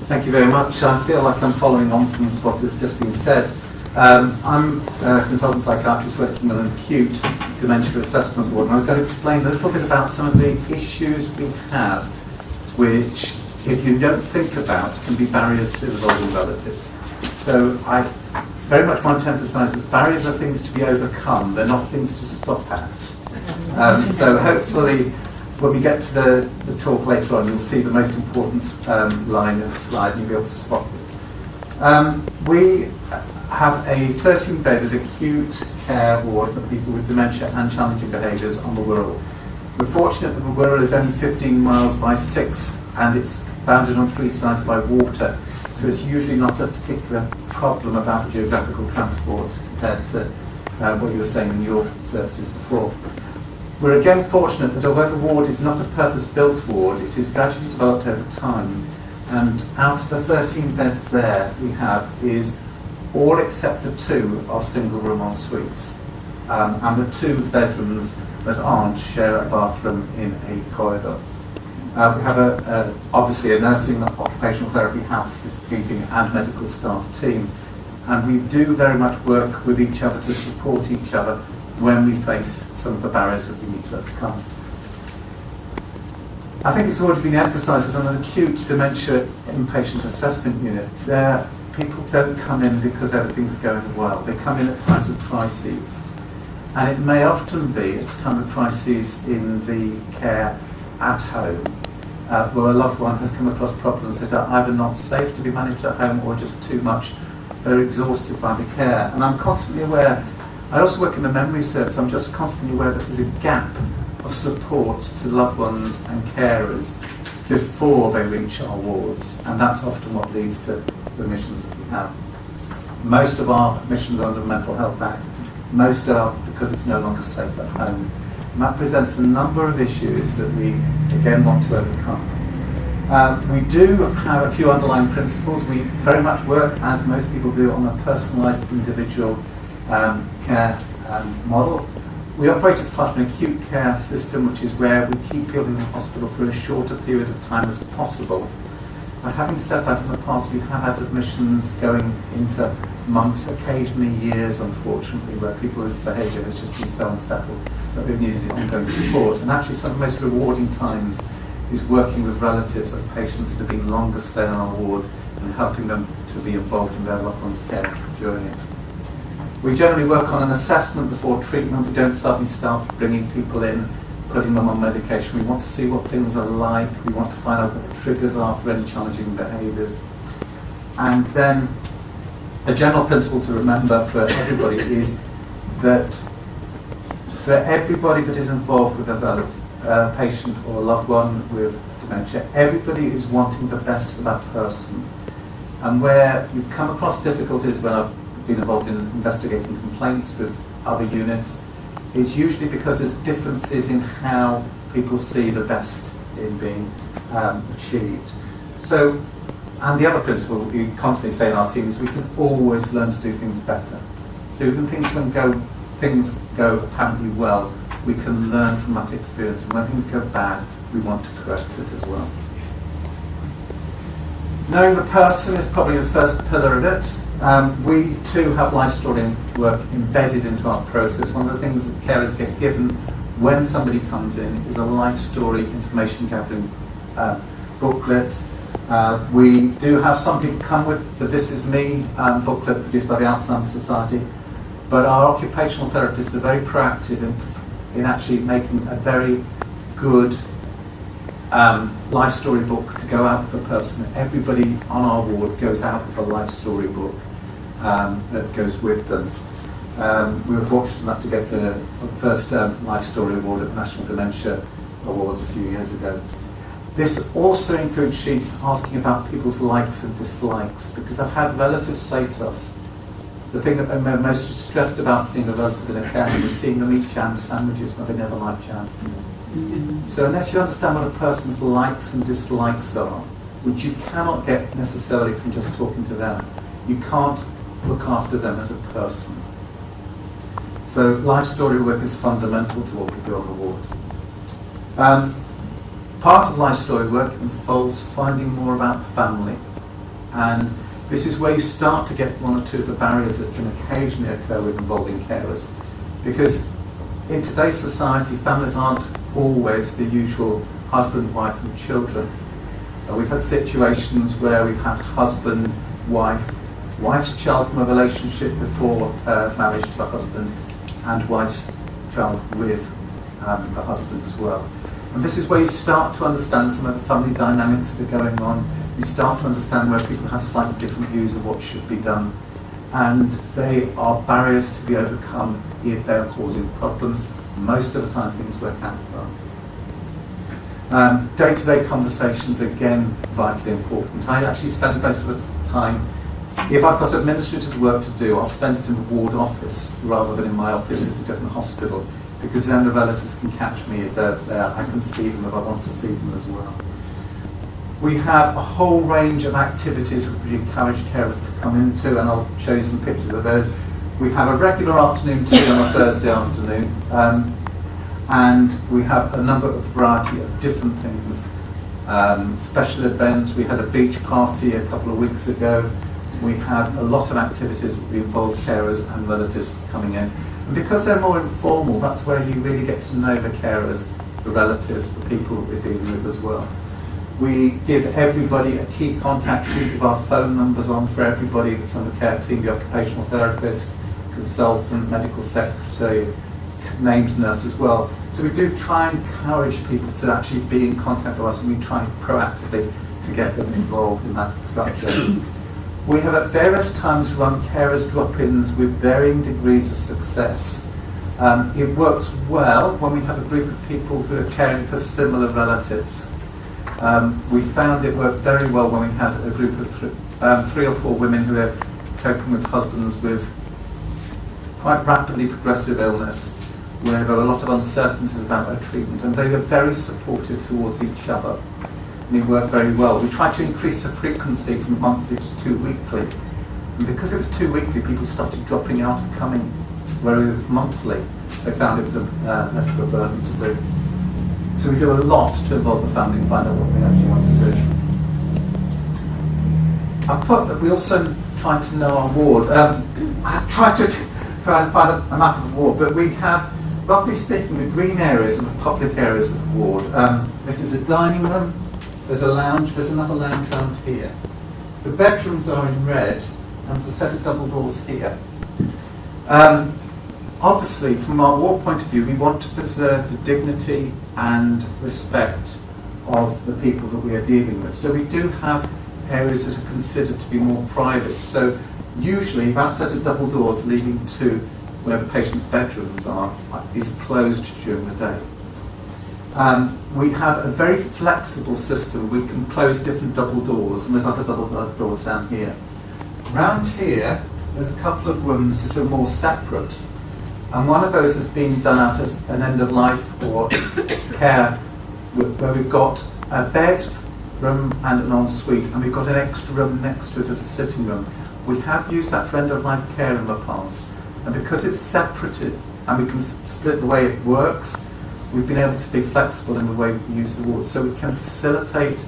Thank you very much. I feel like I'm following on from what has just been said. I'm a consultant psychiatrist working on an acute dementia assessment ward, and I was going to explain a little bit about some of the issues we have, which, if you don't think about, can be barriers to involving relatives. So I very much want to emphasise that barriers are things to be overcome, they're not things to stop at. So hopefully, when we get to the talk later on, you'll see the most important line in the slide and you'll be able to spot it. We have a 13-bedded acute care ward for people with dementia and challenging behaviours on the Wirral. We're fortunate that the Wirral is only 15 miles by 6 and it's bounded on 3 sides by water, so it's usually not a particular problem about geographical transport compared to what you were saying in your services before. We're again fortunate that although the ward is not a purpose-built ward, it is gradually developed over time, and out of the 13 beds there we have is all except the 2 are single-room en-suites, and the 2 bedrooms that aren't share a bathroom in a corridor. We have obviously a nursing, occupational therapy, housekeeping and medical staff team, and we do very much work with each other to support each other when we face some of the barriers that we need to overcome. I think it's already been emphasised that on an acute dementia inpatient assessment unit, people don't come in because everything's going well. They come in at times of crises. And it may often be at a time of crises in the care at home, where a loved one has come across problems that are either not safe to be managed at home or just too much. They're exhausted by the care. And I'm constantly aware, I also work in the memory service, I'm just constantly aware that there's a gap of support to loved ones and carers before they reach our wards, and that's often what leads to the admissions that we have. Most of our admissions are under the Mental Health Act, most are because it's no longer safe at home. And that presents a number of issues that we again want to overcome. We do have a few underlying principles. We very much work, as most people do, on a personalised individual care model. We operate as part of an acute care system, which is where we keep people in the hospital for as short a period of time as possible. But having said that, in the past we have had admissions going into months, occasionally years, unfortunately, where people's behaviour has just been so unsettled that they've needed ongoing support. And actually some of the most rewarding times is working with relatives of patients that have been longer staying on our ward and helping them to be involved in their loved one's care during it. We generally work on an assessment before treatment. We don't suddenly start bringing people in, putting them on medication. We want to see what things are like. We want to find out what the triggers are for any challenging behaviours. And then a general principle to remember for everybody is that for everybody that is involved with a patient or a loved one with dementia, everybody is wanting the best for that person. And where you've come across difficulties when I've been involved in investigating complaints with other units, is usually because there's differences in how people see the best in being achieved. So, and the other principle we constantly say in our team is we can always learn to do things better. So even things go apparently well, we can learn from that experience, and when things go bad, we want to correct it as well. Knowing the person is probably the first pillar of it. We too have life story work embedded into our process. One of the things that carers get given when somebody comes in is a life story information gathering booklet. We do have some people come with the This Is Me booklet produced by the Alzheimer's Society, but our occupational therapists are very proactive in actually making a very good life story book to go out with the person. Everybody on our ward goes out with a life story book that goes with them. We were fortunate enough to get the first life story award at the National Dementia Awards a few years ago. This also includes sheets asking about people's likes and dislikes, because I've had relatives say to us, the thing that I'm most stressed about seeing a relative in a care home is seeing them eat jam sandwiches, but they never like jam. So unless you understand what a person's likes and dislikes are, which you cannot get necessarily from just talking to them, you can't look after them as a person. So life story work is fundamental to what we do on the ward. Part of life story work involves finding more about the family. And this is where you start to get one or two of the barriers that can occasionally occur with involving carers. Because in today's society, families aren't always the usual husband, wife and children. We've had situations where we've had husband, wife's child from a relationship before marriage to a husband, and wife's child with the husband as well. And this is where you start to understand some of the family dynamics that are going on. You start to understand where people have slightly different views of what should be done. And they are barriers to be overcome if they are causing problems. Most of the time things work out well. Day-to-day conversations, again, vitally important. I actually spend most of the time, if I've got administrative work to do, I'll spend it in the ward office rather than in my office at a different hospital, because then the relatives can catch me if they're there. I can see them if I want to see them as well. We have a whole range of activities which we encourage carers to come into, and I'll show you some pictures of those. We have a regular afternoon tea on a Thursday afternoon, and we have a number of variety of different things. Special events. We had a beach party a couple of weeks ago. We have a lot of activities that involve carers and relatives coming in. And because they're more informal, that's where you really get to know the carers, the relatives, the people that we're dealing with as well. We give everybody a key contact sheet with our phone numbers on for everybody that's on the care team, the occupational therapist, consultant, medical secretary, named nurse as well. So we do try and encourage people to actually be in contact with us, and we try proactively to get them involved in that structure. We have at various times run carers drop-ins with varying degrees of success. It works well when we have a group of people who are caring for similar relatives. We found it worked very well when we had a group of 3 or 4 women who had coping with husbands with quite rapidly progressive illness, where there were a lot of uncertainties about their treatment, and they were very supportive towards each other. And it worked very well. We tried to increase the frequency from monthly to 2 weekly. And because it was 2 weekly, people started dropping out and coming, whereas it was monthly. They found it was less of a burden to do. So we do a lot to involve the family and find out what they actually want to do. I've put that we also try to know our ward. I've tried to try and find a map of the ward, but we have, roughly speaking, the green areas and the public areas of the ward. This is a dining room, there's a lounge, there's another lounge around here. The bedrooms are in red, and there's a set of double doors here. Obviously, from our ward point of view, we want to preserve the dignity and respect of the people that we are dealing with. So we do have areas that are considered to be more private. So usually that set of double doors leading to where the patient's bedrooms are is closed during the day. We have a very flexible system. We can close different double doors, and there's other double doors down here. Around here, there's a couple of rooms that are more separate. And one of those has been done out as an end-of-life or care, where we've got a bed room and an ensuite, and we've got an extra room next to it as a sitting room. We have used that for end-of-life care in the past, and because it's separated and we can split the way it works, we've been able to be flexible in the way we use the ward, so we can facilitate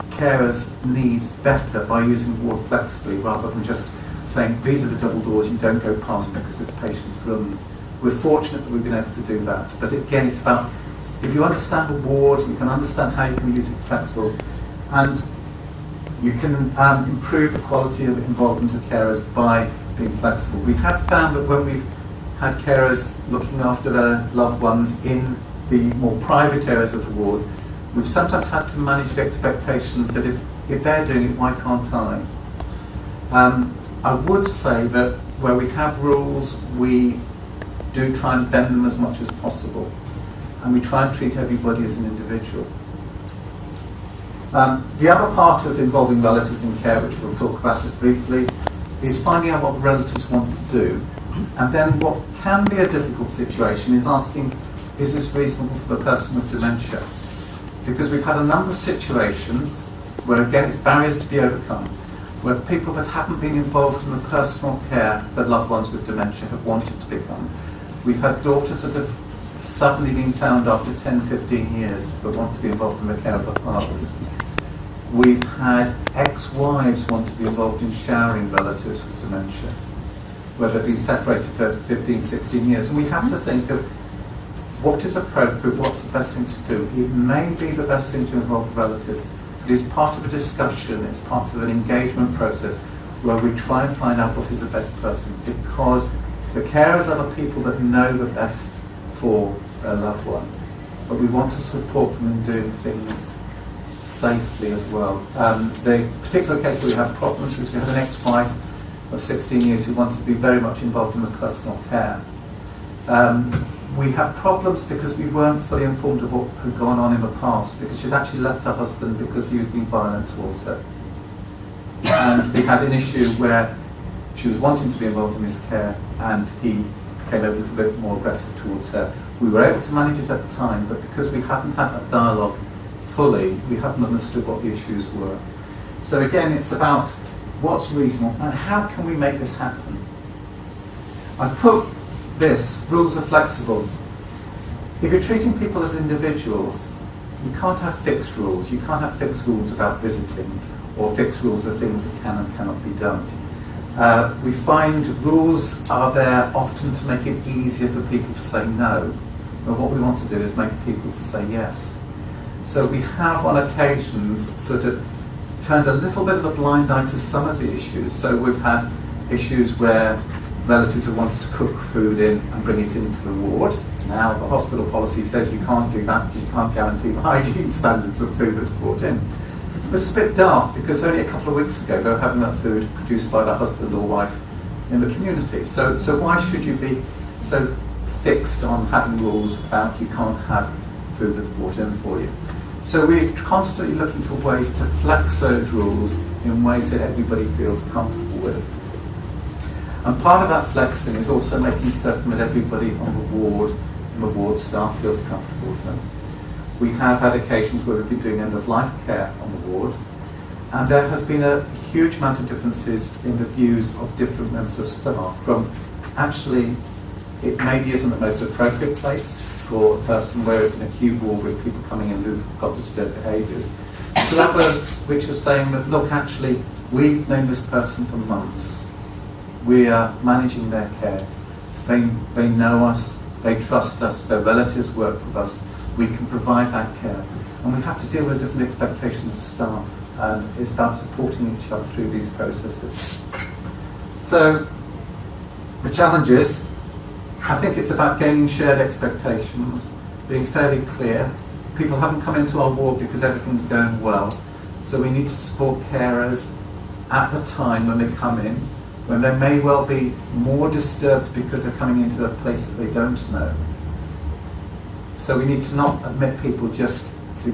carers' needs better by using the ward flexibly rather than just saying these are the double doors you don't go past because it's patients' rooms. We're fortunate that we've been able to do that, but again it's about, if you understand the ward, you can understand how you can use it flexible, and you can improve the quality of involvement of carers by being flexible. We have found that when we've had carers looking after their loved ones in the more private areas of the ward, we've sometimes had to manage the expectations that if they're doing it, why can't I? I would say that where we have rules, we do try and bend them as much as possible, and we try and treat everybody as an individual. The other part of involving relatives in care, which we'll talk about it briefly, is finding out what relatives want to do, and then what can be a difficult situation is asking, is this reasonable for the person with dementia? Because we've had a number of situations where, again, it's barriers to be overcome, where people that haven't been involved in the personal care that loved ones with dementia have wanted to become. We've had daughters that have suddenly been found after 10, 15 years that want to be involved in the care of their fathers. We've had ex-wives want to be involved in showering relatives with dementia, where they've been separated for 15, 16 years. And we have to think of what is appropriate, what's the best thing to do. It may be the best thing to involve relatives. It is part of a discussion, it's part of an engagement process where we try and find out what is the best person, because the carers are the people that know the best for their loved one. But we want to support them in doing things safely as well. The particular case where we have problems is we had an ex-wife of 16 years who wanted to be very much involved in the personal care. We had problems because we weren't fully informed of what had gone on in the past, because she'd actually left her husband because he was being violent towards her. And we had an issue where she was wanting to be involved in his care and he became a little bit more aggressive towards her. We were able to manage it at the time, but because we hadn't had that dialogue fully, we hadn't understood what the issues were. So again, it's about what's reasonable and how can we make this happen. I put this, rules are flexible. If you're treating people as individuals, you can't have fixed rules. You can't have fixed rules about visiting or fixed rules of things that can and cannot be done. We find rules are there often to make it easier for people to say no, but what we want to do is make people to say yes. So we have on occasions sort of turned a little bit of a blind eye to some of the issues. So we've had issues where relatives have wanted to cook food in and bring it into the ward. Now the hospital policy says you can't do that, you can't guarantee the hygiene standards of food that's brought in. But it's a bit daft because only a couple of weeks ago they were having that food produced by their husband or wife in the community. So why should you be so fixed on having rules about you can't have food that's brought in for you? So we're constantly looking for ways to flex those rules in ways that everybody feels comfortable with. And part of that flexing is also making certain that everybody on the ward and the ward staff feels comfortable with them. We have had occasions where we've been doing end-of-life care on the ward, and there has been a huge amount of differences in the views of different members of staff. From actually, it maybe isn't the most appropriate place for a person where it's an acute ward with people coming in who've got disturbed behaviours, to others which are saying that, look, actually, we've known this person for months. We are managing their care. They know us, they trust us, their relatives work with us. We can provide that care. And we have to deal with different expectations of staff. And it's about supporting each other through these processes. So, the challenge is, I think it's about gaining shared expectations, being fairly clear. People haven't come into our ward because everything's going well. So we need to support carers at the time when they come in, when they may well be more disturbed because they're coming into a place that they don't know. So we need to not admit people just for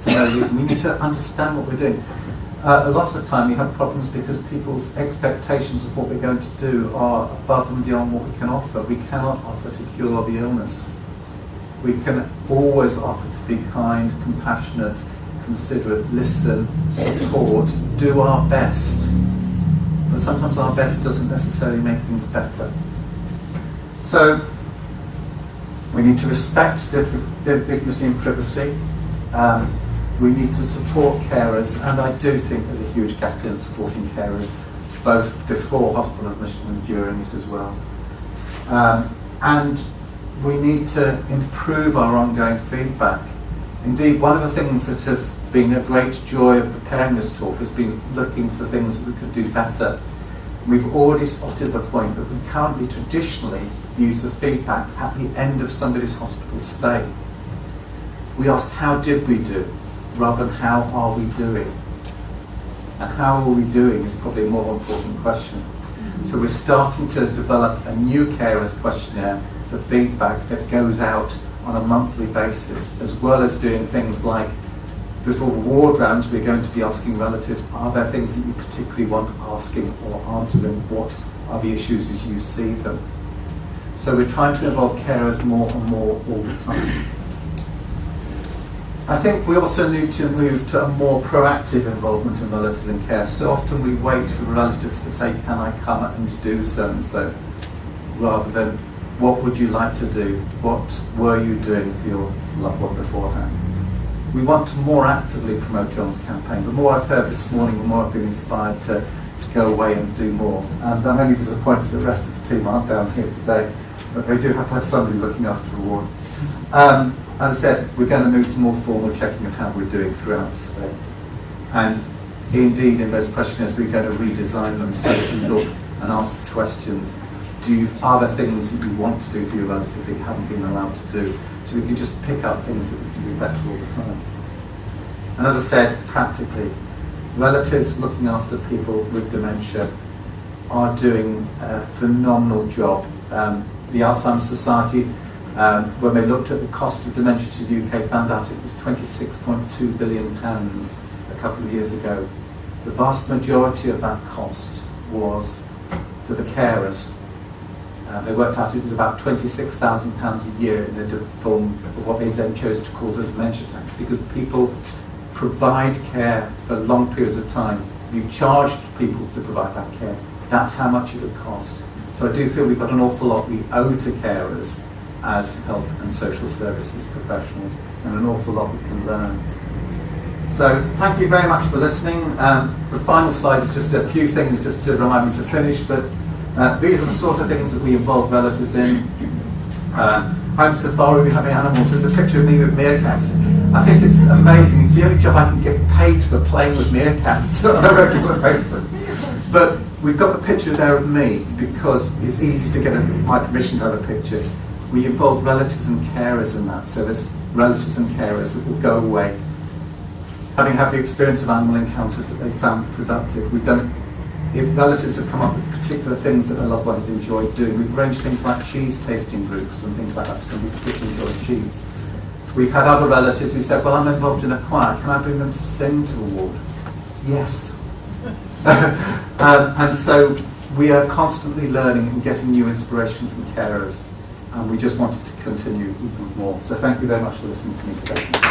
no reason. We need to understand what we're doing. A lot of the time we have problems because people's expectations of what we're going to do are above and beyond what we can offer. We cannot offer to cure the illness. We can always offer to be kind, compassionate, considerate, listen, support, do our best. But sometimes our best doesn't necessarily make things better. So we need to respect dignity and privacy. We need to support carers, and I do think there's a huge gap in supporting carers, both before hospital admission and during it as well. And we need to improve our ongoing feedback. Indeed, one of the things that has been a great joy of preparing this talk has been looking for things that we could do better. We've already spotted the point that we currently traditionally use the feedback at the end of somebody's hospital stay. We ask, how did we do, rather than how are we doing? And how are we doing is probably a more important question. So we're starting to develop a new carers questionnaire for feedback that goes out on a monthly basis, as well as doing things like, before the ward rounds, we're going to be asking relatives, are there things that you particularly want asking or answering? What are the issues as you see them? So we're trying to involve carers more and more all the time. I think we also need to move to a more proactive involvement in relatives in care. So often we wait for relatives to say, can I come and do so and so, rather than what would you like to do? What were you doing for your loved one beforehand? We want to more actively promote John's campaign. The more I've heard this morning, the more I've been inspired to go away and do more. And I'm only disappointed the rest of the team aren't down here today, but they do have to have somebody looking after the ward. As I said, we're going to move to more formal checking of how we're doing throughout the survey. And indeed, in those questionnaires, we're going to redesign them so that we look and ask questions. Are there things that you want to do for your relative that you haven't been allowed to do? So we can just pick up things that we can do better all the time. And as I said, practically, relatives looking after people with dementia are doing a phenomenal job. The Alzheimer's Society, when they looked at the cost of dementia to the UK, found out it was £26.2 billion a couple of years ago. The vast majority of that cost was for the carers. They worked out it was about £26,000 a year in the form of what they then chose to call the dementia tax, because people provide care for long periods of time. You charged people to provide that care. That's how much it would cost. So I do feel we've got an awful lot we owe to carers as health and social services professionals, and an awful lot we can learn. So thank you very much for listening. The final slide is just a few things just to remind me to finish, but these are the sort of things that we involve relatives in. Home safari, we're having animals. There's a picture of me with meerkats. I think it's amazing. It's the only job I can get paid for, playing with meerkats on a regular basis. But we've got the picture there of me because it's easy to get my permission to have a picture. We involve relatives and carers in that. So there's relatives and carers that will go away, having had the experience of animal encounters that they found productive. If relatives have come up with particular things that their loved ones enjoy doing, we've arranged things like cheese tasting groups and things like that for somebody who particularly enjoys cheese. We've had other relatives who said, well, I'm involved in a choir, can I bring them to sing to the ward? Yes. And so we are constantly learning and getting new inspiration from carers, and we just wanted to continue even more. So thank you very much for listening to me today.